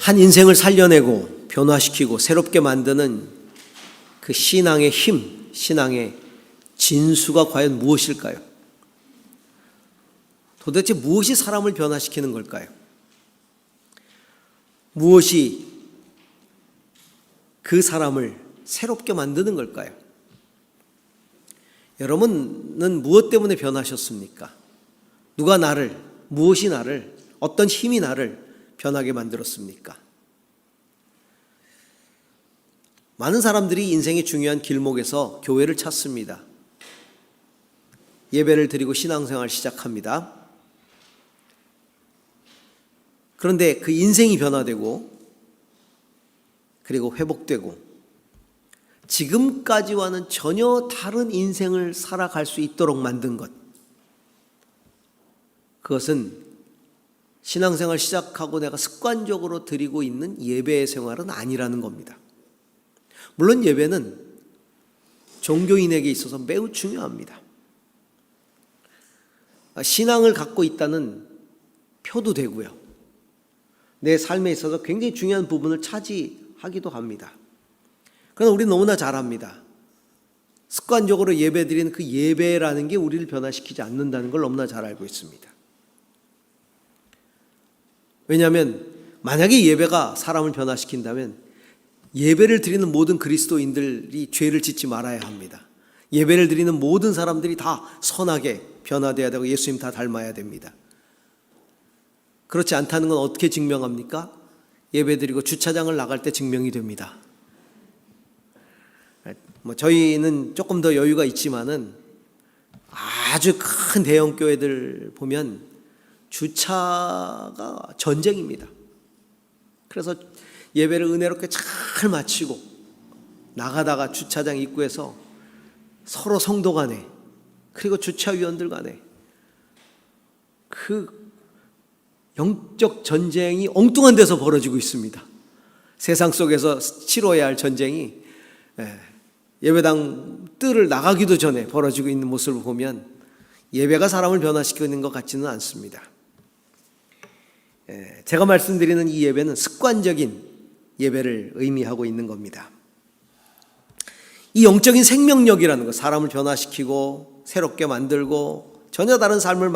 한 인생을 살려내고 변화시키고 새롭게 만드는 그 신앙의 힘, 신앙의 진수가 과연 무엇일까요? 도대체 무엇이 사람을 변화시키는 걸까요? 무엇이 그 사람을 새롭게 만드는 걸까요? 여러분은 무엇 때문에 변하셨습니까? 누가 나를, 무엇이 나를, 어떤 힘이 나를 변하게 만들었습니까? 많은 사람들이 인생의 중요한 길목에서 교회를 찾습니다. 예배를 드리고 신앙생활을 시작합니다. 그런데 그 인생이 변화되고 그리고 회복되고 지금까지와는 전혀 다른 인생을 살아갈 수 있도록 만든 것, 그것은 신앙생활 시작하고 내가 습관적으로 드리고 있는 예배의 생활은 아니라는 겁니다. 물론 예배는 종교인에게 있어서 매우 중요합니다. 신앙을 갖고 있다는 표도 되고요. 내 삶에 있어서 굉장히 중요한 부분을 차지하기도 합니다. 그러나 우리는 너무나 잘 압니다. 습관적으로 예배드리는 그 예배라는 게 우리를 변화시키지 않는다는 걸 너무나 잘 알고 있습니다. 왜냐하면 만약에 예배가 사람을 변화시킨다면 예배를 드리는 모든 그리스도인들이 죄를 짓지 말아야 합니다. 예배를 드리는 모든 사람들이 다 선하게 변화되어야 되고 예수님 다 닮아야 됩니다. 그렇지 않다는 건 어떻게 증명합니까? 예배 드리고 주차장을 나갈 때 증명이 됩니다. 저희는 조금 더 여유가 있지만은 아주 큰 대형 교회들 보면 주차가 전쟁입니다. 그래서 예배를 은혜롭게 잘 마치고 나가다가 주차장 입구에서 서로 성도 간에 그리고 주차위원들 간에 그 영적 전쟁이 엉뚱한 데서 벌어지고 있습니다. 세상 속에서 치러야 할 전쟁이 예배당 뜰을 나가기도 전에 벌어지고 있는 모습을 보면 예배가 사람을 변화시키는 것 같지는 않습니다. 제가 말씀드리는 이 예배는 습관적인 예배를 의미하고 있는 겁니다. 이 영적인 생명력이라는 것, 사람을 변화시키고 새롭게 만들고 전혀 다른 삶을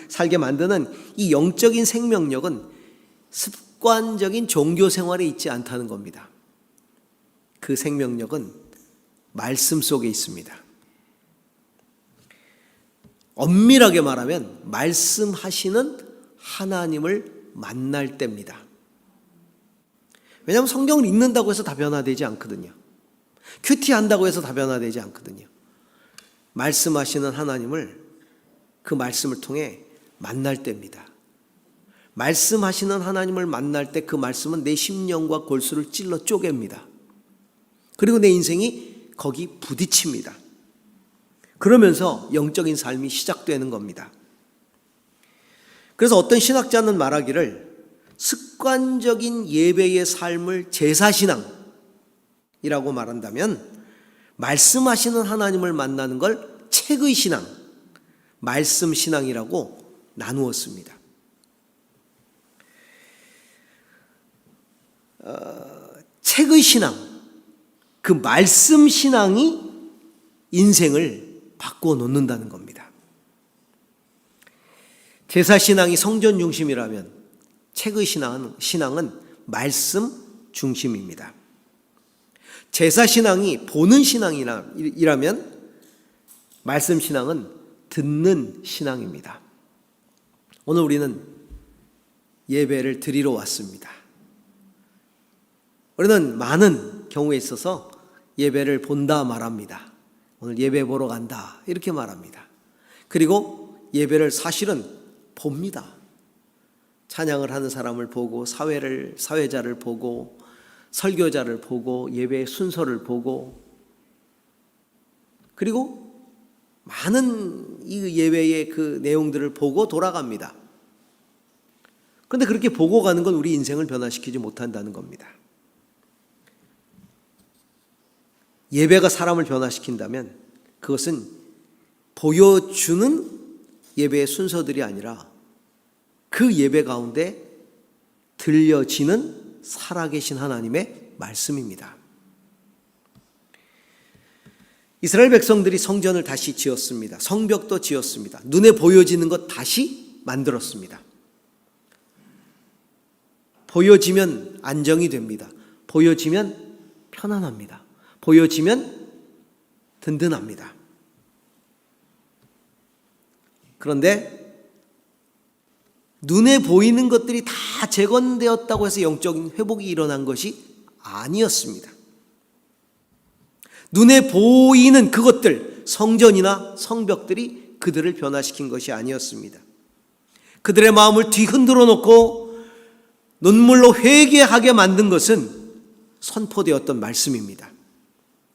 살게 만드는 이 영적인 생명력은 습관적인 종교 생활에 있지 않다는 겁니다. 그 생명력은 말씀 속에 있습니다. 엄밀하게 말하면 말씀하시는 하나님을 만날 때입니다. 왜냐하면 성경을 읽는다고 해서 다 변화되지 않거든요. 큐티한다고 해서 다 변화되지 않거든요. 말씀하시는 하나님을 그 말씀을 통해 만날 때입니다. 말씀하시는 하나님을 만날 때 그 말씀은 내 심령과 골수를 찔러 쪼갭니다. 그리고 내 인생이 거기 부딪힙니다. 그러면서 영적인 삶이 시작되는 겁니다. 그래서 어떤 신학자는 말하기를 습관적인 예배의 삶을 제사신앙이라고 말한다면 말씀하시는 하나님을 만나는 걸 책의 신앙, 말씀 신앙이라고 나누었습니다. 책의 신앙, 그 말씀 신앙이 인생을 바꾸어 놓는다는 겁니다. 제사 신앙이 성전 중심이라면 책의 신앙은 말씀 중심입니다. 제사 신앙이 보는 신앙이라면 말씀 신앙은 듣는 신앙입니다. 오늘 우리는 예배를 드리러 왔습니다. 우리는 많은 경우에 있어서 예배를 본다 말합니다. 오늘 예배 보러 간다 이렇게 말합니다. 그리고 예배를 사실은 봅니다. 찬양을 하는 사람을 보고 사회자를 보고 설교자를 보고 예배의 순서를 보고 그리고 많은 이 예배의 그 내용들을 보고 돌아갑니다. 그런데 그렇게 보고 가는 건 우리 인생을 변화시키지 못한다는 겁니다. 예배가 사람을 변화시킨다면 그것은 보여주는 예배의 순서들이 아니라 그 예배 가운데 들려지는 살아계신 하나님의 말씀입니다. 이스라엘 백성들이 성전을 다시 지었습니다. 성벽도 지었습니다. 눈에 보여지는 것 다시 만들었습니다. 보여지면 안정이 됩니다. 보여지면 편안합니다. 보여지면 든든합니다. 그런데 눈에 보이는 것들이 다 재건되었다고 해서 영적인 회복이 일어난 것이 아니었습니다. 눈에 보이는 그것들, 성전이나 성벽들이 그들을 변화시킨 것이 아니었습니다. 그들의 마음을 뒤흔들어 놓고 눈물로 회개하게 만든 것은 선포되었던 말씀입니다.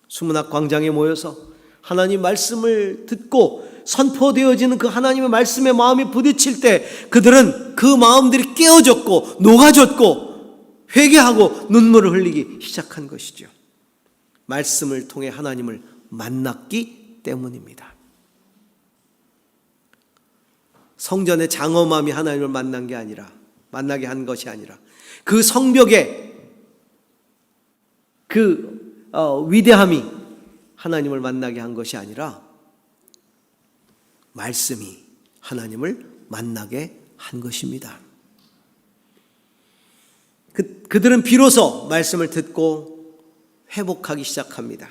수문학 광장에 모여서 하나님 말씀을 듣고 선포되어지는 그 하나님의 말씀에 마음이 부딪힐 때 그들은 그 마음들이 깨어졌고 녹아졌고 회개하고 눈물을 흘리기 시작한 것이죠. 말씀을 통해 하나님을 만났기 때문입니다. 성전의 장엄함이 하나님을 만나게 한 것이 아니라 그 성벽의 그 위대함이 하나님을 만나게 한 것이 아니라 말씀이 하나님을 만나게 한 것입니다. 그들은 비로소 말씀을 듣고 회복하기 시작합니다.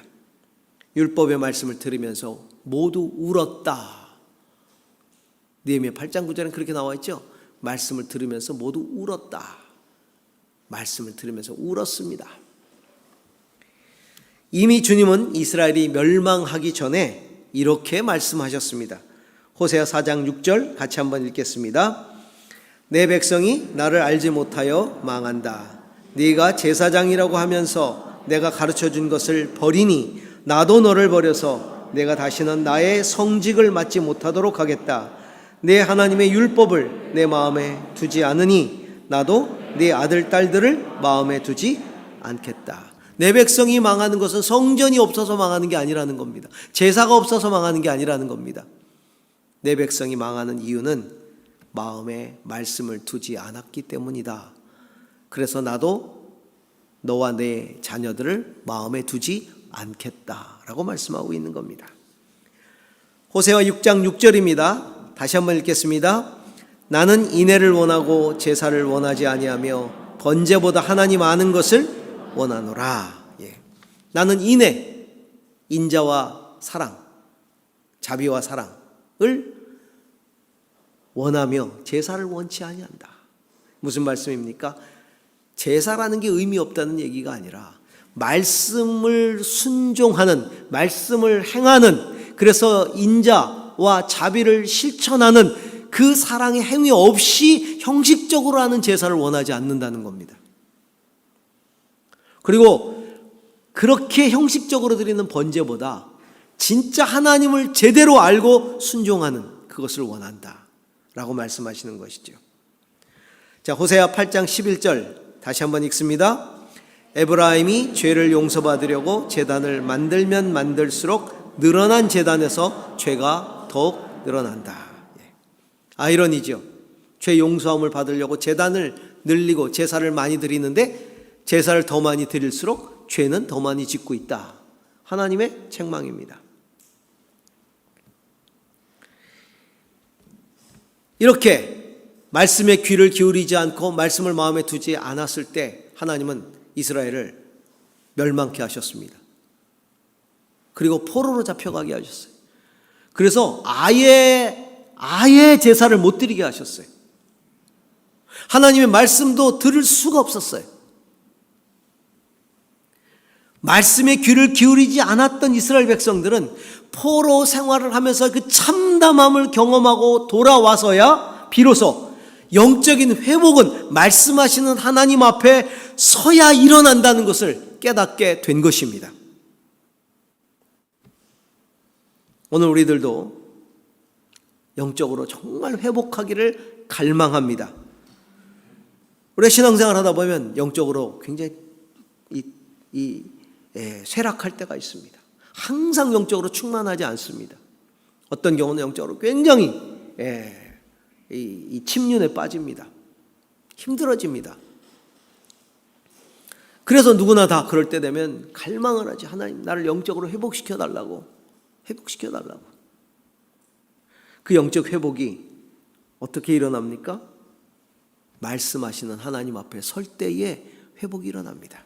율법의 말씀을 들으면서 모두 울었다. 느헤미야 8장 9절에는 그렇게 나와 있죠. 말씀을 들으면서 모두 울었다. 말씀을 들으면서 울었습니다. 이미 주님은 이스라엘이 멸망하기 전에 이렇게 말씀하셨습니다. 호세아 4장 6절 같이 한번 읽겠습니다. 내 백성이 나를 알지 못하여 망한다. 네가 제사장이라고 하면서 내가 가르쳐준 것을 버리니 나도 너를 버려서 내가 다시는 나의 성직을 맡지 못하도록 하겠다. 내 하나님의 율법을 내 마음에 두지 않으니 나도 네 아들 딸들을 마음에 두지 않겠다. 내 백성이 망하는 것은 성전이 없어서 망하는 게 아니라는 겁니다. 제사가 없어서 망하는 게 아니라는 겁니다. 내 백성이 망하는 이유는 마음에 말씀을 두지 않았기 때문이다. 그래서 나도 너와 내 자녀들을 마음에 두지 않겠다라고 말씀하고 있는 겁니다. 호세아 6장 6절입니다. 다시 한번 읽겠습니다. 나는 인애를 원하고 제사를 원하지 아니하며 번제보다 하나님 아는 것을 원하노라. 나는 인애, 인자와 사랑, 자비와 사랑을 원하며 제사를 원치 아니한다. 무슨 말씀입니까? 제사라는 게 의미 없다는 얘기가 아니라 말씀을 순종하는, 말씀을 행하는, 그래서 인자와 자비를 실천하는 그 사랑의 행위 없이 형식적으로 하는 제사를 원하지 않는다는 겁니다. 그리고 그렇게 형식적으로 드리는 번제보다 진짜 하나님을 제대로 알고 순종하는 그것을 원한다 라고 말씀하시는 것이죠. 자, 호세아 8장 11절 다시 한번 읽습니다. 에브라임이 죄를 용서받으려고 제단을 만들면 만들수록 늘어난 제단에서 죄가 더욱 늘어난다. 아이러니죠. 죄 용서함을 받으려고 제단을 늘리고 제사를 많이 드리는데 제사를 더 많이 드릴수록 죄는 더 많이 짓고 있다. 하나님의 책망입니다. 이렇게 말씀에 귀를 기울이지 않고 말씀을 마음에 두지 않았을 때 하나님은 이스라엘을 멸망케 하셨습니다. 그리고 포로로 잡혀가게 하셨어요. 그래서 아예 제사를 못 드리게 하셨어요. 하나님의 말씀도 들을 수가 없었어요. 말씀에 귀를 기울이지 않았던 이스라엘 백성들은 포로 생활을 하면서 그 참담함을 경험하고 돌아와서야 비로소 영적인 회복은 말씀하시는 하나님 앞에 서야 일어난다는 것을 깨닫게 된 것입니다. 오늘 우리들도 영적으로 정말 회복하기를 갈망합니다. 우리가 신앙생활 하다 보면 영적으로 굉장히 쇠락할 때가 있습니다. 항상 영적으로 충만하지 않습니다. 어떤 경우는 영적으로 굉장히 이 침륜에 빠집니다. 힘들어집니다. 그래서 누구나 다 그럴 때 되면 갈망을 하지. 하나님, 나를 영적으로 회복시켜 달라고. 회복시켜 달라고. 그 영적 회복이 어떻게 일어납니까? 말씀하시는 하나님 앞에 설 때에 회복이 일어납니다.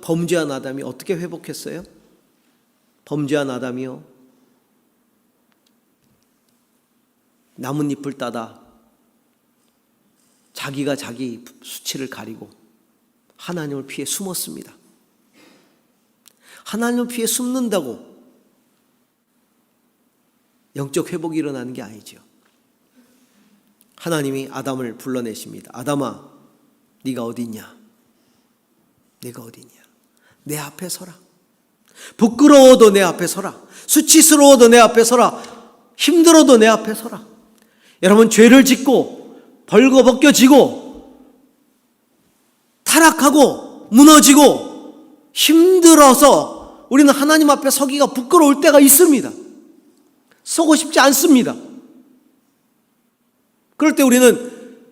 범죄한 아담이 어떻게 회복했어요? 범죄한 아담이요, 나뭇잎을 따다 자기가 자기 수치를 가리고 하나님을 피해 숨었습니다. 하나님을 피해 숨는다고 영적 회복이 일어나는 게 아니죠. 하나님이 아담을 불러내십니다. 아담아, 네가 어디 있냐? 네가 어디 있냐? 내 앞에 서라. 부끄러워도 내 앞에 서라. 수치스러워도 내 앞에 서라. 힘들어도 내 앞에 서라. 여러분, 죄를 짓고 벌거벗겨지고 타락하고 무너지고 힘들어서 우리는 하나님 앞에 서기가 부끄러울 때가 있습니다. 서고 싶지 않습니다. 그럴 때 우리는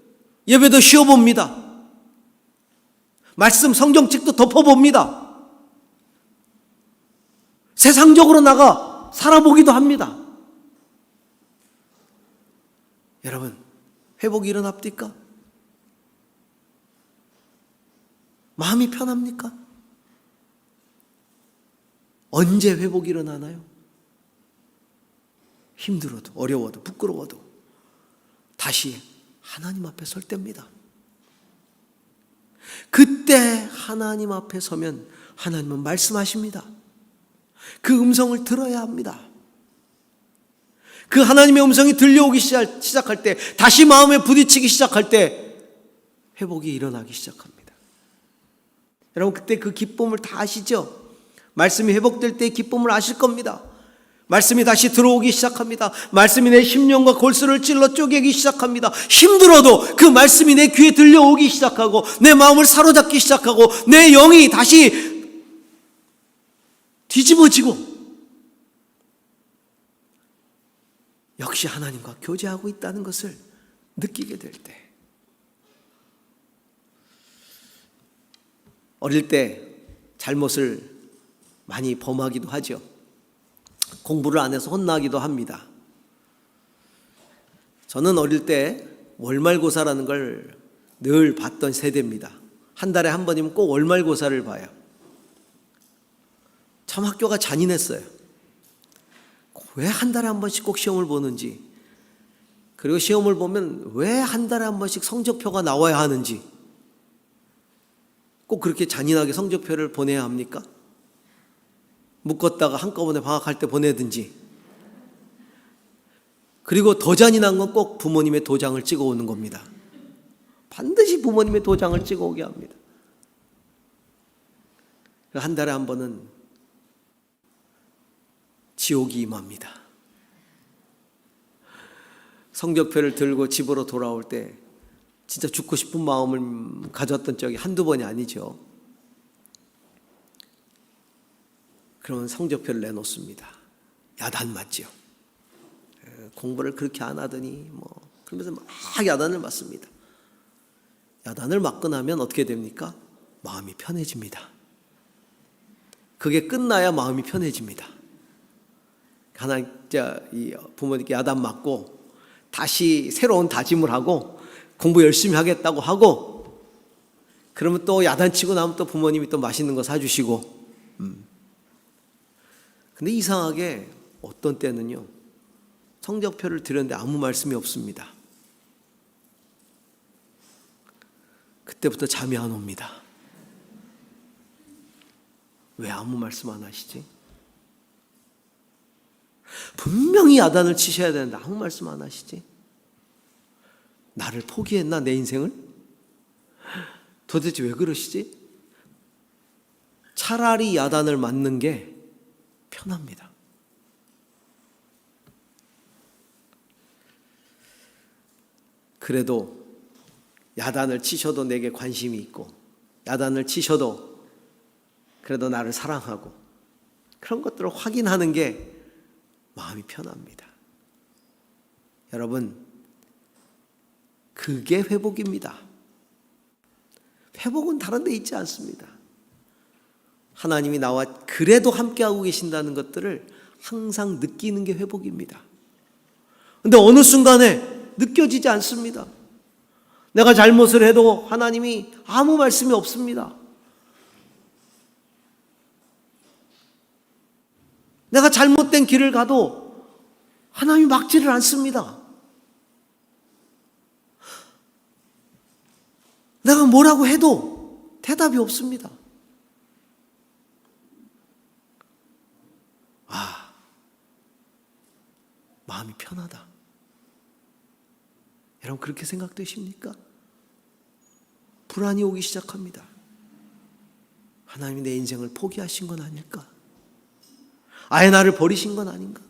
예배도 쉬어봅니다. 말씀 성경책도 덮어봅니다. 세상적으로 나가 살아보기도 합니다. 여러분, 회복이 일어납니까? 마음이 편합니까? 언제 회복이 일어나나요? 힘들어도 어려워도 부끄러워도 다시 하나님 앞에 설 때입니다. 그때 하나님 앞에 서면 하나님은 말씀하십니다. 그 음성을 들어야 합니다. 그 하나님의 음성이 들려오기 시작할 때, 다시 마음에 부딪히기 시작할 때 회복이 일어나기 시작합니다. 여러분, 그때 그 기쁨을 다 아시죠? 말씀이 회복될 때의 기쁨을 아실 겁니다. 말씀이 다시 들어오기 시작합니다. 말씀이 내 심령과 골수를 찔러 쪼개기 시작합니다. 힘들어도 그 말씀이 내 귀에 들려오기 시작하고 내 마음을 사로잡기 시작하고 내 영이 다시 뒤집어지고 역시 하나님과 교제하고 있다는 것을 느끼게 될 때, 어릴 때 잘못을 많이 범하기도 하죠. 공부를 안 해서 혼나기도 합니다. 저는 어릴 때 월말고사라는 걸 늘 봤던 세대입니다. 한 달에 한 번이면 꼭 월말고사를 봐요. 참 학교가 잔인했어요. 왜 한 달에 한 번씩 꼭 시험을 보는지, 그리고 시험을 보면 왜 한 달에 한 번씩 성적표가 나와야 하는지, 꼭 그렇게 잔인하게 성적표를 보내야 합니까? 묶었다가 한꺼번에 방학할 때 보내든지. 그리고 더 잔인한 건 꼭 부모님의 도장을 찍어 오는 겁니다. 반드시 부모님의 도장을 찍어 오게 합니다. 한 달에 한 번은 지옥이 임합니다. 성적표를 들고 집으로 돌아올 때 진짜 죽고 싶은 마음을 가졌던 적이 한두 번이 아니죠. 그러면 성적표를 내놓습니다. 야단 맞죠. 공부를 그렇게 안 하더니 그러면서 막 야단을 맞습니다. 야단을 맞고 나면 어떻게 됩니까? 마음이 편해집니다. 그게 끝나야 마음이 편해집니다. 이 부모님께 야단 맞고 다시 새로운 다짐을 하고 공부 열심히 하겠다고 하고, 그러면 또 야단치고 나면 또 부모님이 또 맛있는 거 사주시고. 근데 이상하게 어떤 때는요, 성적표를 드렸는데 아무 말씀이 없습니다. 그때부터 잠이 안 옵니다. 왜 아무 말씀 안 하시지? 분명히 야단을 치셔야 되는데 아무 말씀 안 하시지? 나를 포기했나, 내 인생을? 도대체 왜 그러시지? 차라리 야단을 맞는 게 편합니다. 그래도 야단을 치셔도 내게 관심이 있고, 야단을 치셔도 그래도 나를 사랑하고, 그런 것들을 확인하는 게 마음이 편합니다. 여러분, 그게 회복입니다. 회복은 다른 데 있지 않습니다. 하나님이 나와 그래도 함께하고 계신다는 것들을 항상 느끼는 게 회복입니다. 근데 어느 순간에 느껴지지 않습니다. 내가 잘못을 해도 하나님이 아무 말씀이 없습니다. 내가 잘못된 길을 가도 하나님이 막지를 않습니다. 내가 뭐라고 해도 대답이 없습니다. 마음이 편하다. 여러분 그렇게 생각되십니까? 불안이 오기 시작합니다. 하나님이 내 인생을 포기하신 건 아닐까? 아예 나를 버리신 건 아닌가?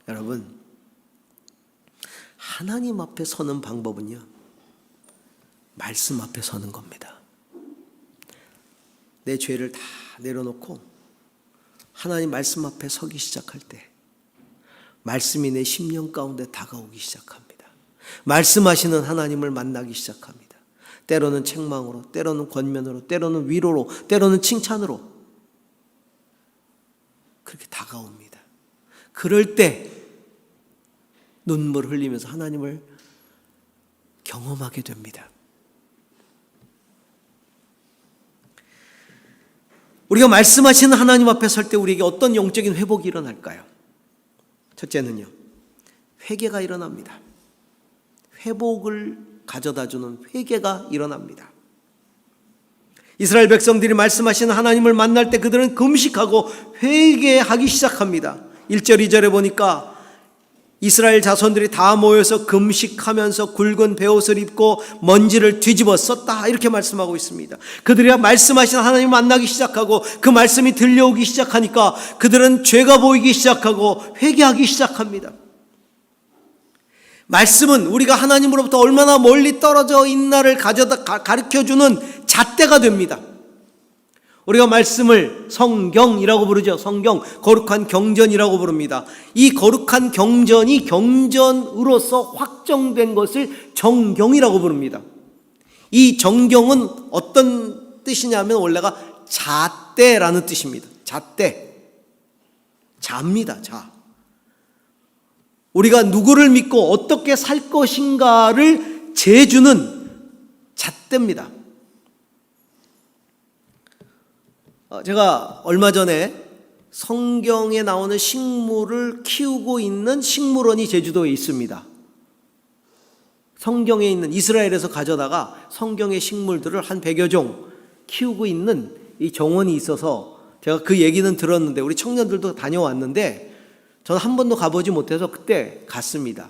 여러분, 하나님 앞에 서는 방법은요, 말씀 앞에 서는 겁니다. 내 죄를 다 내려놓고 하나님 말씀 앞에 서기 시작할 때 말씀이 내 심령 가운데 다가오기 시작합니다. 말씀하시는 하나님을 만나기 시작합니다. 때로는 책망으로, 때로는 권면으로, 때로는 위로로, 때로는 칭찬으로 그렇게 다가옵니다. 그럴 때 눈물을 흘리면서 하나님을 경험하게 됩니다. 우리가 말씀하시는 하나님 앞에 설 때 우리에게 어떤 영적인 회복이 일어날까요? 첫째는요, 회개가 일어납니다. 회복을 가져다주는 회개가 일어납니다. 이스라엘 백성들이 말씀하시는 하나님을 만날 때 그들은 금식하고 회개하기 시작합니다. 1절 2절에 보니까 이스라엘 자손들이 다 모여서 금식하면서 굵은 베옷을 입고 먼지를 뒤집어 썼다, 이렇게 말씀하고 있습니다. 그들이 말씀하시는 하나님을 만나기 시작하고 그 말씀이 들려오기 시작하니까 그들은 죄가 보이기 시작하고 회개하기 시작합니다. 말씀은 우리가 하나님으로부터 얼마나 멀리 떨어져 있나를 가르쳐주는 잣대가 됩니다. 우리가 말씀을 성경이라고 부르죠. 성경, 거룩한 경전이라고 부릅니다. 이 거룩한 경전이 경전으로서 확정된 것을 정경이라고 부릅니다. 이 정경은 어떤 뜻이냐면 원래가 잣대라는 뜻입니다. 잣대, 자입니다. 자. 우리가 누구를 믿고 어떻게 살 것인가를 재주는 잣대입니다. 제가 얼마 전에 성경에 나오는 식물을 키우고 있는 식물원이 제주도에 있습니다. 성경에 있는, 이스라엘에서 가져다가 성경의 식물들을 한 100여 종 키우고 있는 이 정원이 있어서 제가 그 얘기는 들었는데, 우리 청년들도 다녀왔는데 저는 한 번도 가보지 못해서 그때 갔습니다.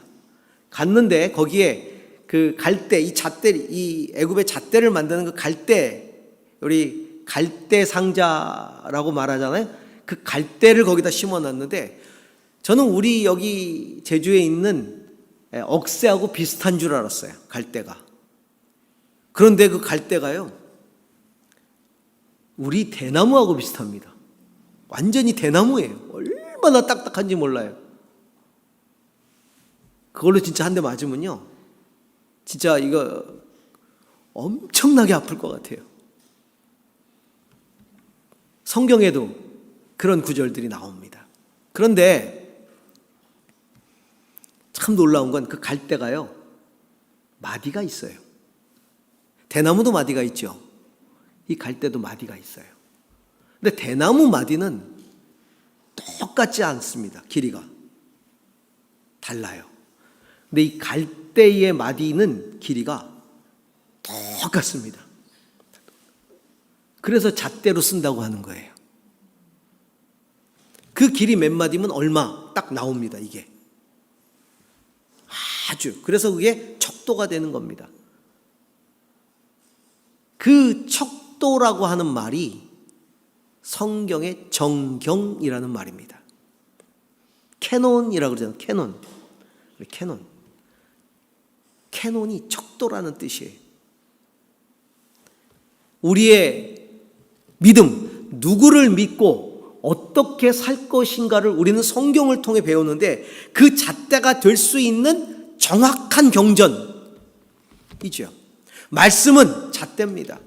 갔는데 거기에 그 갈대, 이 잣대, 이 애굽의 잣대를 만드는 그 갈대, 우리 갈대 상자라고 말하잖아요. 그 갈대를 거기다 심어놨는데 저는 우리 여기 제주에 있는 억새하고 비슷한 줄 알았어요. 갈대가. 그런데 그 갈대가요, 우리 대나무하고 비슷합니다. 완전히 대나무예요. 얼마나 딱딱한지 몰라요. 그걸로 진짜 한 대 맞으면요, 진짜 이거 엄청나게 아플 것 같아요. 성경에도 그런 구절들이 나옵니다. 그런데 참 놀라운 건 그 갈대가요, 마디가 있어요. 대나무도 마디가 있죠. 이 갈대도 마디가 있어요. 근데 대나무 마디는 똑같지 않습니다. 길이가 달라요. 근데 이 갈대의 마디는 길이가 똑같습니다. 그래서 잣대로 쓴다고 하는 거예요. 그 길이 몇 마디면 얼마 딱 나옵니다. 이게 아주, 그래서 그게 척도가 되는 겁니다. 그 척도라고 하는 말이 성경의 정경이라는 말입니다. 캐논이라고 그러잖아요. 캐논이 척도라는 뜻이에요. 우리의 믿음, 누구를 믿고 어떻게 살 것인가를 우리는 성경을 통해 배우는데, 그 잣대가 될 수 있는 정확한 경전, 이죠. 말씀은 잣대입니다.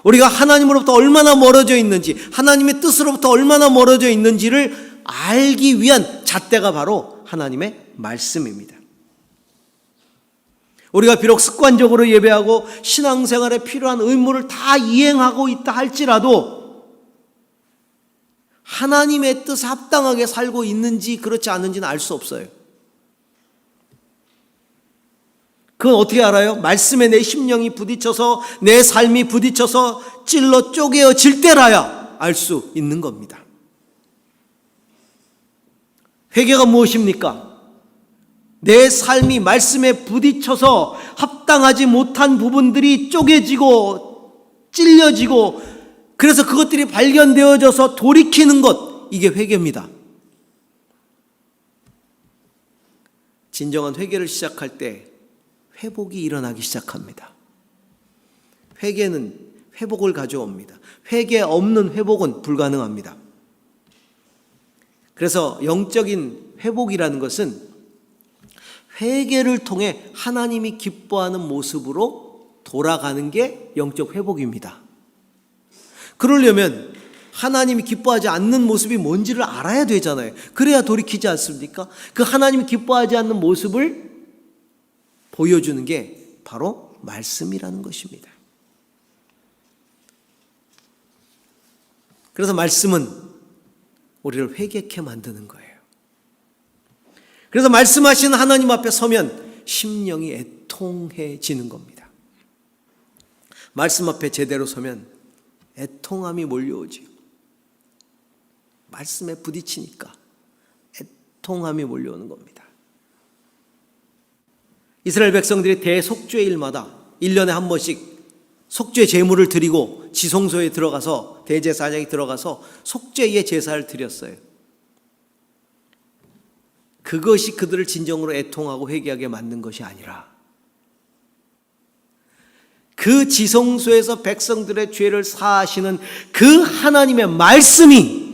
우리가 하나님으로부터 얼마나 멀어져 있는지, 하나님의 뜻으로부터 얼마나 멀어져 있는지를 알기 위한 잣대가 바로 하나님의 말씀입니다. 우리가 비록 습관적으로 예배하고 신앙생활에 필요한 의무를 다 이행하고 있다 할지라도 하나님의 뜻에 합당하게 살고 있는지 그렇지 않은지는 알 수 없어요. 그건 어떻게 알아요? 말씀에 내 심령이 부딪혀서, 내 삶이 부딪혀서 찔러 쪼개어질 때라야 알 수 있는 겁니다. 회개가 무엇입니까? 내 삶이 말씀에 부딪혀서 합당하지 못한 부분들이 쪼개지고 찔려지고, 그래서 그것들이 발견되어져서 돌이키는 것, 이게 회개입니다. 진정한 회개를 시작할 때 회복이 일어나기 시작합니다. 회개는 회복을 가져옵니다. 회개 없는 회복은 불가능합니다. 그래서 영적인 회복이라는 것은 회개를 통해 하나님이 기뻐하는 모습으로 돌아가는 게 영적 회복입니다. 그러려면 하나님이 기뻐하지 않는 모습이 뭔지를 알아야 되잖아요. 그래야 돌이키지 않습니까? 그 하나님이 기뻐하지 않는 모습을 보여주는 게 바로 말씀이라는 것입니다. 그래서 말씀은 우리를 회개케 만드는 거예요. 그래서 말씀하시는 하나님 앞에 서면 심령이 애통해지는 겁니다. 말씀 앞에 제대로 서면 애통함이 몰려오지요. 말씀에 부딪히니까 애통함이 몰려오는 겁니다. 이스라엘 백성들이 대속죄일마다 1년에 한 번씩 속죄 제물을 드리고 지성소에 들어가서, 대제사장이 들어가서 속죄의 제사를 드렸어요. 그것이 그들을 진정으로 애통하고 회개하게 만든 것이 아니라 그 지성소에서 백성들의 죄를 사하시는 그 하나님의 말씀이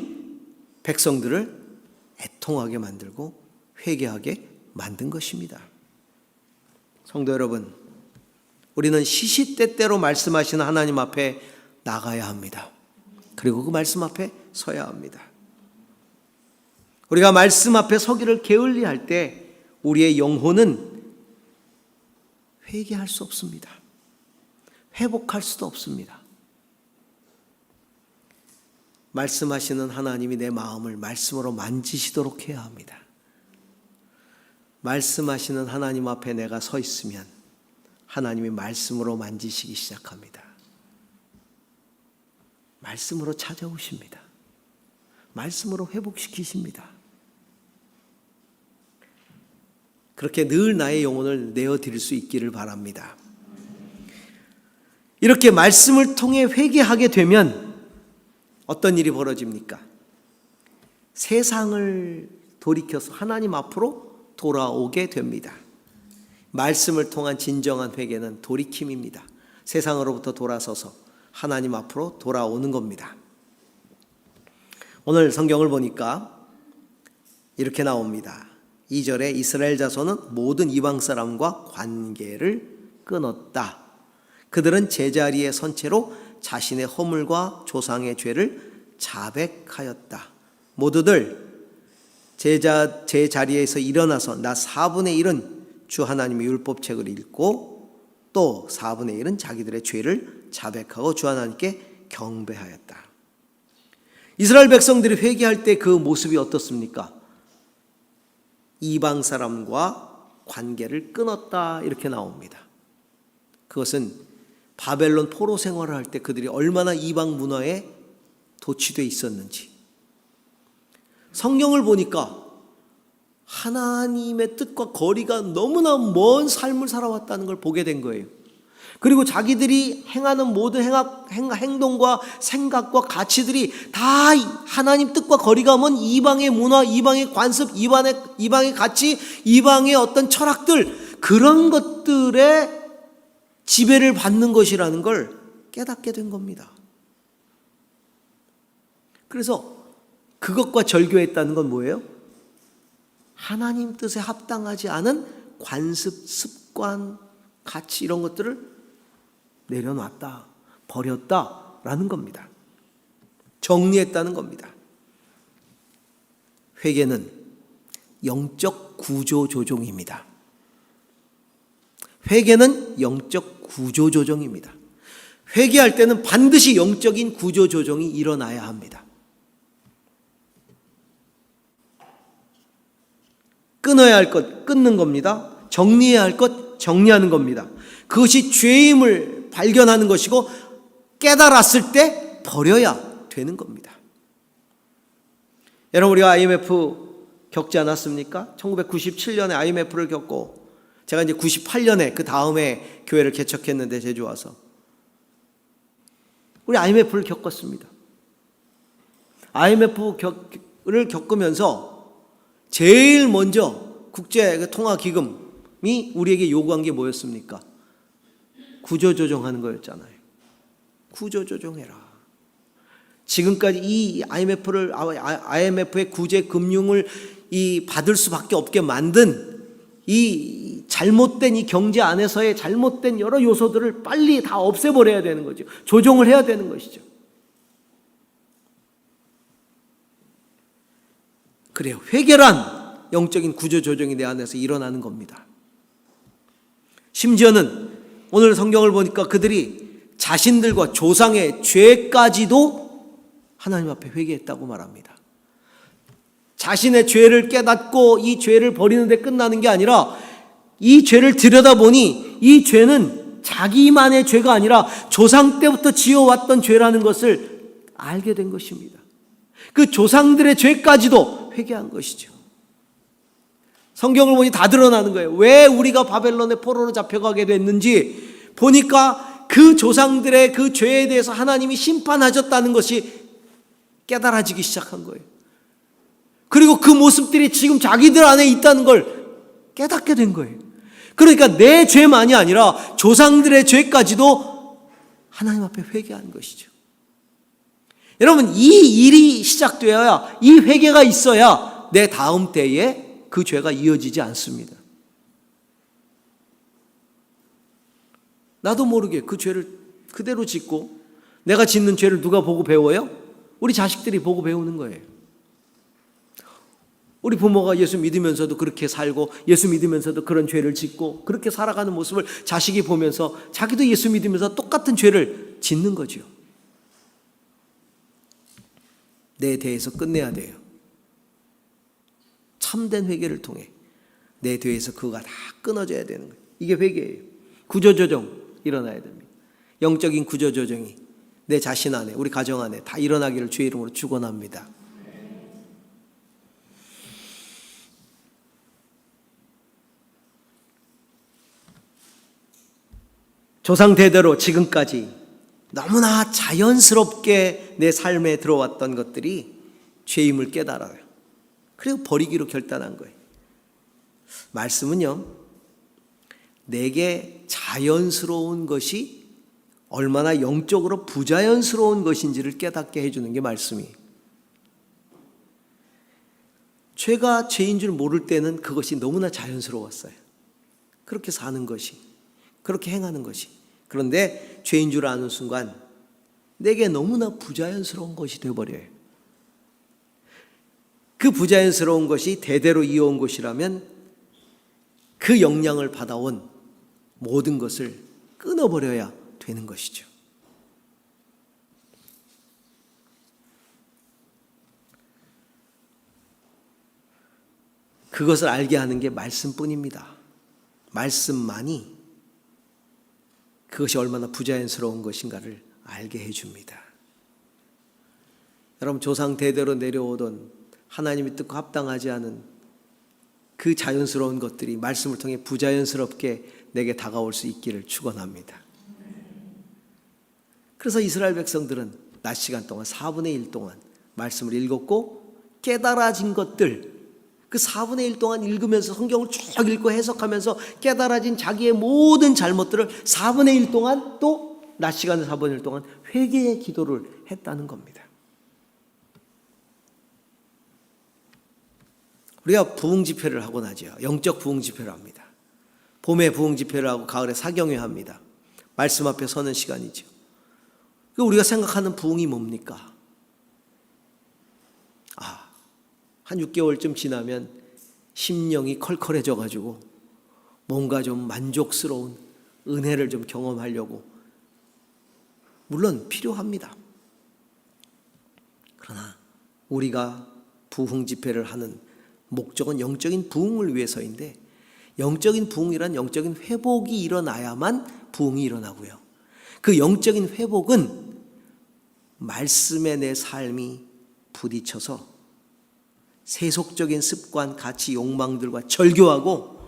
백성들을 애통하게 만들고 회개하게 만든 것입니다. 성도 여러분, 우리는 시시때때로 말씀하시는 하나님 앞에 나가야 합니다. 그리고 그 말씀 앞에 서야 합니다. 우리가 말씀 앞에 서기를 게을리할 때 우리의 영혼은 회개할 수 없습니다. 회복할 수도 없습니다. 말씀하시는 하나님이 내 마음을 말씀으로 만지시도록 해야 합니다. 말씀하시는 하나님 앞에 내가 서 있으면 하나님이 말씀으로 만지시기 시작합니다. 말씀으로 찾아오십니다. 말씀으로 회복시키십니다. 그렇게 늘 나의 영혼을 내어드릴 수 있기를 바랍니다. 이렇게 말씀을 통해 회개하게 되면 어떤 일이 벌어집니까? 세상을 돌이켜서 하나님 앞으로 돌아오게 됩니다. 말씀을 통한 진정한 회개는 돌이킴입니다. 세상으로부터 돌아서서 하나님 앞으로 돌아오는 겁니다. 오늘 성경을 보니까 이렇게 나옵니다. 2절에 이스라엘 자손은 모든 이방 사람과 관계를 끊었다. 그들은 제자리에 선 채로 자신의 허물과 조상의 죄를 자백하였다. 모두들 제자리에서 일어나서 나 4분의 1은 주 하나님의 율법책을 읽고 또 4분의 1은 자기들의 죄를 자백하고 주 하나님께 경배하였다. 이스라엘 백성들이 회개할 때 그 모습이 어떻습니까? 이방 사람과 관계를 끊었다, 이렇게 나옵니다. 그것은 바벨론 포로 생활을 할 때 그들이 얼마나 이방 문화에 도취되어 있었는지, 성경을 보니까 하나님의 뜻과 거리가 너무나 먼 삶을 살아왔다는 걸 보게 된 거예요. 그리고 자기들이 행하는 모든 행동과 생각과 가치들이 다 하나님 뜻과 거리가 먼 이방의 문화, 이방의 관습, 이방의 가치, 이방의 어떤 철학들, 그런 것들의 지배를 받는 것이라는 걸 깨닫게 된 겁니다. 그래서 그것과 절교했다는 건 뭐예요? 하나님 뜻에 합당하지 않은 관습, 습관, 가치 이런 것들을 내려놨다, 버렸다라는 겁니다. 정리했다는 겁니다. 회개는 영적 구조조정입니다. 회개는 영적 구조조정입니다. 회개할 때는 반드시 영적인 구조조정이 일어나야 합니다. 끊어야 할 것 끊는 겁니다. 정리해야 할 것 정리하는 겁니다. 그것이 죄임을 발견하는 것이고 깨달았을 때 버려야 되는 겁니다. 여러분, 우리가 IMF 겪지 않았습니까? 1997년에 IMF를 겪고 제가 이제 98년에 그 다음에 교회를 개척했는데 제주 와서 우리 IMF를 겪었습니다. IMF를 겪으면서 제일 먼저 국제통화기금이 우리에게 요구한 게 뭐였습니까? 구조조정하는 거였잖아요. 구조조정해라. 지금까지 이 IMF의 구제금융을 받을 수밖에 없게 만든 이 잘못된 이 경제 안에서의 잘못된 여러 요소들을 빨리 다 없애버려야 되는 거죠. 조정을 해야 되는 것이죠. 그래요. 회개란 영적인 구조조정이 내 안에서 일어나는 겁니다. 심지어는 오늘 성경을 보니까 그들이 자신들과 조상의 죄까지도 하나님 앞에 회개했다고 말합니다. 자신의 죄를 깨닫고 이 죄를 버리는 데 끝나는 게 아니라 이 죄를 들여다보니 이 죄는 자기만의 죄가 아니라 조상 때부터 지어왔던 죄라는 것을 알게 된 것입니다. 그 조상들의 죄까지도 회개한 것이죠. 성경을 보니 다 드러나는 거예요. 왜 우리가 바벨론의 포로로 잡혀가게 됐는지 보니까 그 조상들의 그 죄에 대해서 하나님이 심판하셨다는 것이 깨달아지기 시작한 거예요. 그리고 그 모습들이 지금 자기들 안에 있다는 걸 깨닫게 된 거예요. 그러니까 내 죄만이 아니라 조상들의 죄까지도 하나님 앞에 회개한 것이죠. 여러분, 이 일이 시작되어야, 이 회개가 있어야 내 다음 때에 그 죄가 이어지지 않습니다. 나도 모르게 그 죄를 그대로 짓고 내가 짓는 죄를 누가 보고 배워요? 우리 자식들이 보고 배우는 거예요. 우리 부모가 예수 믿으면서도 그렇게 살고 예수 믿으면서도 그런 죄를 짓고 그렇게 살아가는 모습을 자식이 보면서 자기도 예수 믿으면서 똑같은 죄를 짓는 거죠. 내 대에서 끝내야 돼요. 참된 회개를 통해 내 대에서 그거가 다 끊어져야 되는 거예요. 이게 회개예요. 구조조정 일어나야 됩니다. 영적인 구조조정이 내 자신 안에, 우리 가정 안에 다 일어나기를 주의 이름으로 축원합니다. 조상 대대로 지금까지 너무나 자연스럽게 내 삶에 들어왔던 것들이 죄임을 깨달아요. 그리고 버리기로 결단한 거예요. 말씀은요, 내게 자연스러운 것이 얼마나 영적으로 부자연스러운 것인지를 깨닫게 해주는 게 말씀이에요. 죄가 죄인 줄 모를 때는 그것이 너무나 자연스러웠어요. 그렇게 사는 것이, 그렇게 행하는 것이. 그런데 죄인 줄 아는 순간 내게 너무나 부자연스러운 것이 되어버려요. 그 부자연스러운 것이 대대로 이어온 것이라면 그 영향을 받아온 모든 것을 끊어버려야 되는 것이죠. 그것을 알게 하는 게 말씀뿐입니다. 말씀만이 그것이 얼마나 부자연스러운 것인가를 알게 해줍니다. 여러분, 조상 대대로 내려오던 하나님의 뜻과 합당하지 않은 그 자연스러운 것들이 말씀을 통해 부자연스럽게 내게 다가올 수 있기를 축원합니다. 그래서 이스라엘 백성들은 낮 시간 동안 4분의 1 동안 말씀을 읽었고 깨달아진 것들, 그 4분의 1 동안 읽으면서 성경을 쭉 읽고 해석하면서 깨달아진 자기의 모든 잘못들을 4분의 1 동안 또 낮 시간의 4분의 1 동안 회개의 기도를 했다는 겁니다. 우리가 부흥 집회를 하고 나죠. 영적 부흥 집회를 합니다. 봄에 부흥 집회를 하고 가을에 사경회 합니다. 말씀 앞에 서는 시간이죠. 우리가 생각하는 부흥이 뭡니까? 한 6개월쯤 지나면 심령이 컬컬해져 가지고 뭔가 좀 만족스러운 은혜를 좀 경험하려고, 물론 필요합니다. 그러나 우리가 부흥 집회를 하는 목적은 영적인 부흥을 위해서인데, 영적인 부흥이란 영적인 회복이 일어나야만 부흥이 일어나고요. 그 영적인 회복은 말씀에 내 삶이 부딪혀서 세속적인 습관, 가치, 욕망들과 절교하고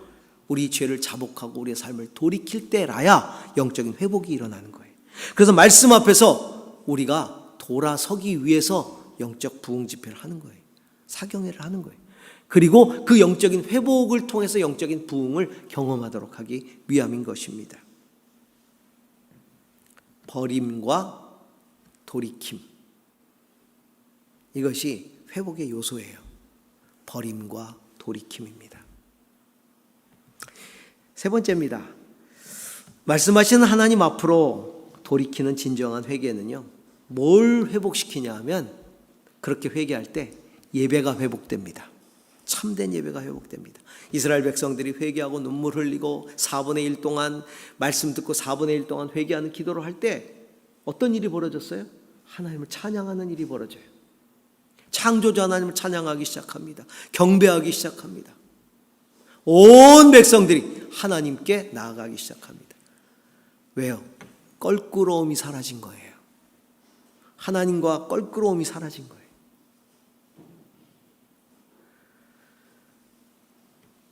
우리 죄를 자복하고 우리의 삶을 돌이킬 때라야 영적인 회복이 일어나는 거예요. 그래서 말씀 앞에서 우리가 돌아서기 위해서 영적 부흥 집회를 하는 거예요. 사경회를 하는 거예요. 그리고 그 영적인 회복을 통해서 영적인 부흥을 경험하도록 하기 위함인 것입니다. 버림과 돌이킴, 이것이 회복의 요소예요. 버림과 돌이킴입니다. 세 번째입니다. 말씀하시는 하나님 앞으로 돌이키는 진정한 회개는요, 뭘 회복시키냐 하면, 그렇게 회개할 때 예배가 회복됩니다. 참된 예배가 회복됩니다. 이스라엘 백성들이 회개하고 눈물 흘리고 4분의 1 동안 말씀 듣고 4분의 1 동안 회개하는 기도를 할 때 어떤 일이 벌어졌어요? 하나님을 찬양하는 일이 벌어져요. 창조주 하나님을 찬양하기 시작합니다. 경배하기 시작합니다. 온 백성들이 하나님께 나아가기 시작합니다. 왜요? 껄끄러움이 사라진 거예요. 하나님과 껄끄러움이 사라진 거예요.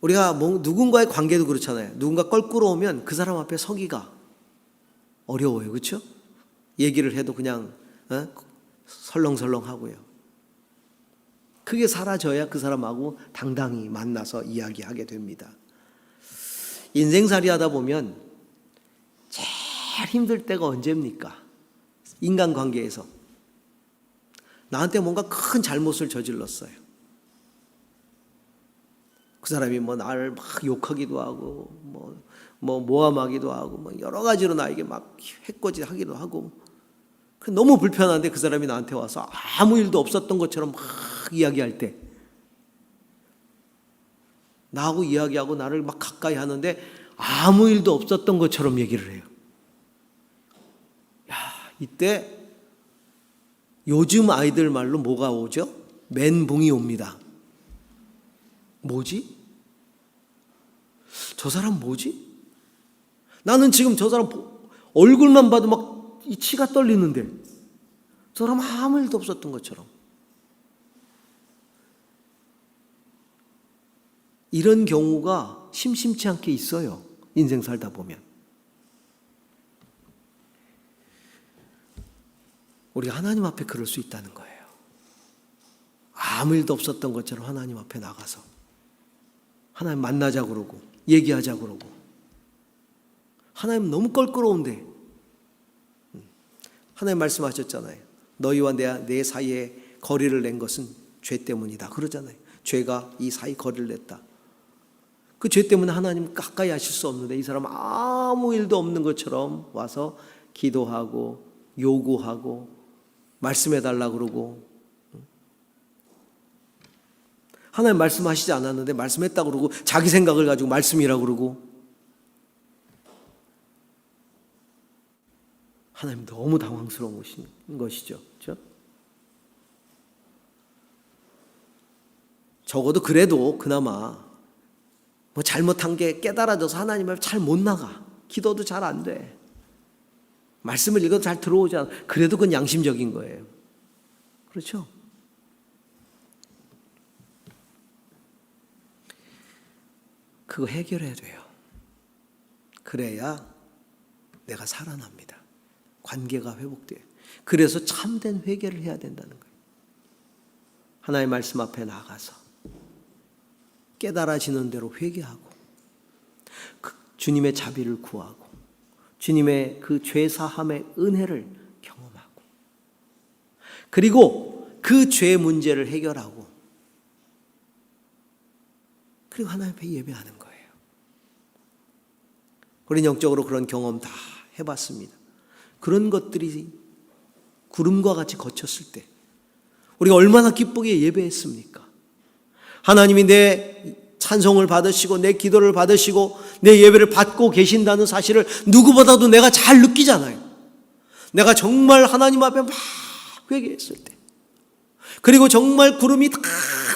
우리가 누군가의 관계도 그렇잖아요. 누군가 껄끄러우면 그 사람 앞에 서기가 어려워요. 그렇죠? 얘기를 해도 그냥 설렁설렁 하고요. 그게 사라져야 그 사람하고 당당히 만나서 이야기하게 됩니다. 인생살이 하다 보면 제일 힘들 때가 언제입니까? 인간관계에서 나한테 뭔가 큰 잘못을 저질렀어요. 그 사람이 나를 막 욕하기도 하고 모함하기도 하고 여러 가지로 나에게 막 해코지하기도 하고, 너무 불편한데 그 사람이 나한테 와서 아무 일도 없었던 것처럼 막 이야기할 때, 나하고 이야기하고 나를 막 가까이 하는데 아무 일도 없었던 것처럼 얘기를 해요. 이때 요즘 아이들 말로 뭐가 오죠? 멘붕이 옵니다. 뭐지? 저 사람 뭐지? 나는 지금 저 사람 얼굴만 봐도 막 이 치가 떨리는데 저 사람 아무 일도 없었던 것처럼. 이런 경우가 심심치 않게 있어요. 인생 살다 보면. 우리가 하나님 앞에 그럴 수 있다는 거예요. 아무 일도 없었던 것처럼 하나님 앞에 나가서 하나님 만나자 그러고 얘기하자 그러고, 하나님 너무 껄끄러운데, 하나님 말씀하셨잖아요. 너희와 내 사이에 거리를 낸 것은 죄 때문이다 그러잖아요. 죄가 이 사이 거리를 냈다. 그 죄 때문에 하나님 가까이 하실 수 없는데 이 사람 아무 일도 없는 것처럼 와서 기도하고 요구하고 말씀해달라 그러고, 하나님 말씀하시지 않았는데 말씀했다고 그러고 자기 생각을 가지고 말씀이라고 그러고, 하나님 너무 당황스러운 것이죠. 그렇죠? 적어도 그래도 그나마 잘못한 게 깨달아져서 하나님 앞에 잘 못 나가. 기도도 잘 안 돼. 말씀을 읽어도 잘 들어오지 않아. 그래도 그건 양심적인 거예요. 그렇죠? 그거 해결해야 돼요. 그래야 내가 살아납니다. 관계가 회복돼요. 그래서 참된 회개를 해야 된다는 거예요. 하나님의 말씀 앞에 나가서 깨달아지는 대로 회개하고, 주님의 자비를 구하고, 주님의 그 죄사함의 은혜를 경험하고, 그리고 그 죄 문제를 해결하고, 그리고 하나님 앞에 예배하는 거예요. 우리는 영적으로 그런 경험 다 해봤습니다. 그런 것들이 구름과 같이 거쳤을 때 우리가 얼마나 기쁘게 예배했습니까? 하나님이 내 찬송을 받으시고 내 기도를 받으시고 내 예배를 받고 계신다는 사실을 누구보다도 내가 잘 느끼잖아요. 내가 정말 하나님 앞에 막 회개했을 때, 그리고 정말 구름이 다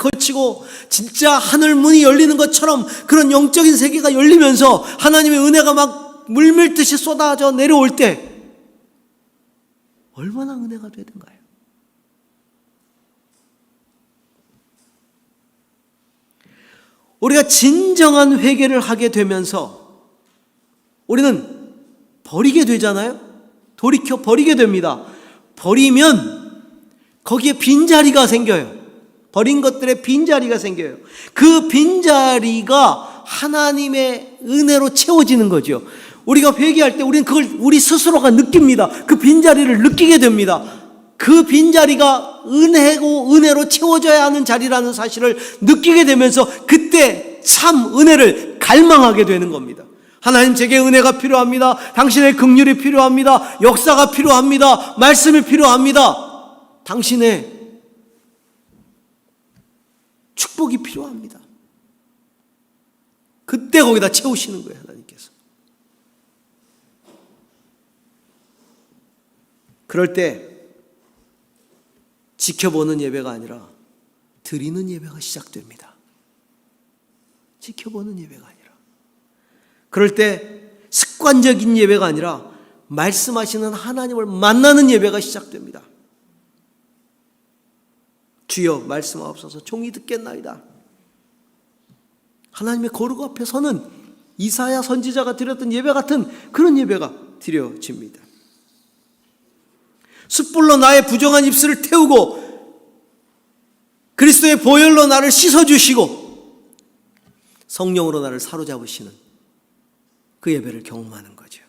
거치고 진짜 하늘 문이 열리는 것처럼 그런 영적인 세계가 열리면서 하나님의 은혜가 막 물밀듯이 쏟아져 내려올 때 얼마나 은혜가 되던가요? 우리가 진정한 회개를 하게 되면서 우리는 버리게 되잖아요. 돌이켜 버리게 됩니다. 버리면 거기에 빈자리가 생겨요. 버린 것들에 빈자리가 생겨요. 그 빈자리가 하나님의 은혜로 채워지는 거죠. 우리가 회개할 때 우리는 그걸 우리 스스로가 느낍니다. 그 빈자리를 느끼게 됩니다. 그 빈자리가 은혜고 은혜로 채워져야 하는 자리라는 사실을 느끼게 되면서 그때 참 은혜를 갈망하게 되는 겁니다. 하나님, 제게 은혜가 필요합니다. 당신의 긍휼이 필요합니다. 역사가 필요합니다. 말씀이 필요합니다. 당신의 축복이 필요합니다. 그때 거기다 채우시는 거예요, 하나님께서. 그럴 때 지켜보는 예배가 아니라 드리는 예배가 시작됩니다. 지켜보는 예배가 아니라. 그럴 때 습관적인 예배가 아니라 말씀하시는 하나님을 만나는 예배가 시작됩니다. 주여 말씀하옵소서, 종이 듣겠나이다. 하나님의 거룩 앞에 서는 이사야 선지자가 드렸던 예배 같은 그런 예배가 드려집니다. 숯불로 나의 부정한 입술을 태우고 그리스도의 보혈로 나를 씻어주시고 성령으로 나를 사로잡으시는 그 예배를 경험하는 거죠.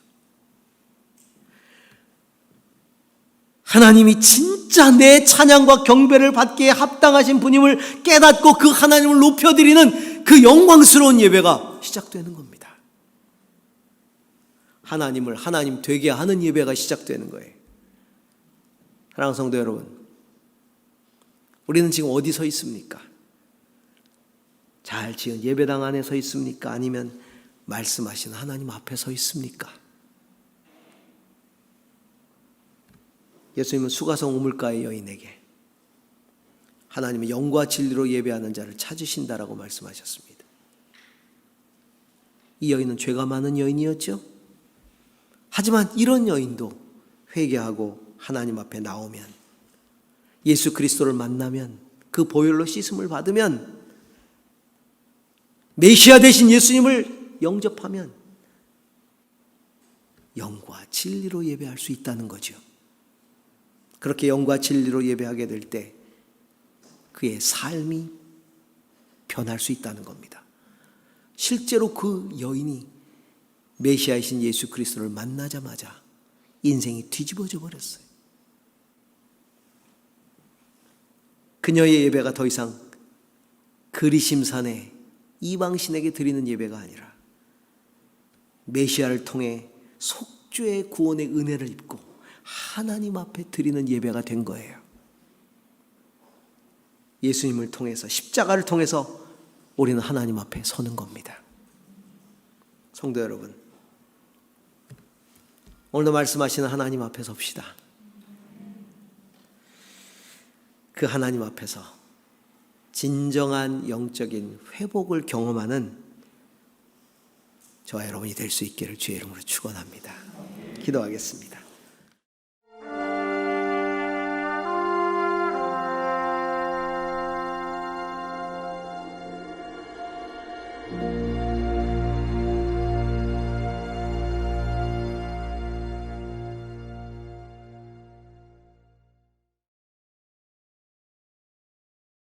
하나님이 진짜 내 찬양과 경배를 받기에 합당하신 분임을 깨닫고 그 하나님을 높여드리는 그 영광스러운 예배가 시작되는 겁니다. 하나님을 하나님 되게 하는 예배가 시작되는 거예요. 사랑하는 성도 여러분, 우리는 지금 어디 서 있습니까? 잘 지은 예배당 안에 서 있습니까? 아니면 말씀하신 하나님 앞에 서 있습니까? 예수님은 수가성 우물가의 여인에게 하나님의 영과 진리로 예배하는 자를 찾으신다라고 말씀하셨습니다. 이 여인은 죄가 많은 여인이었죠. 하지만 이런 여인도 회개하고 하나님 앞에 나오면, 예수 그리스도를 만나면, 그 보혈로 씻음을 받으면, 메시아 되신 예수님을 영접하면 영과 진리로 예배할 수 있다는 거죠. 그렇게 영과 진리로 예배하게 될 때 그의 삶이 변할 수 있다는 겁니다. 실제로 그 여인이 메시아이신 예수 그리스도를 만나자마자 인생이 뒤집어져 버렸어요. 그녀의 예배가 더 이상 그리심산의 이방신에게 드리는 예배가 아니라 메시아를 통해 속죄의 구원의 은혜를 입고 하나님 앞에 드리는 예배가 된 거예요. 예수님을 통해서, 십자가를 통해서 우리는 하나님 앞에 서는 겁니다. 성도 여러분, 오늘도 말씀하시는 하나님 앞에 섭시다. 그 하나님 앞에서 진정한 영적인 회복을 경험하는 저와 여러분이 될 수 있기를 주의 이름으로 축원합니다. 기도하겠습니다.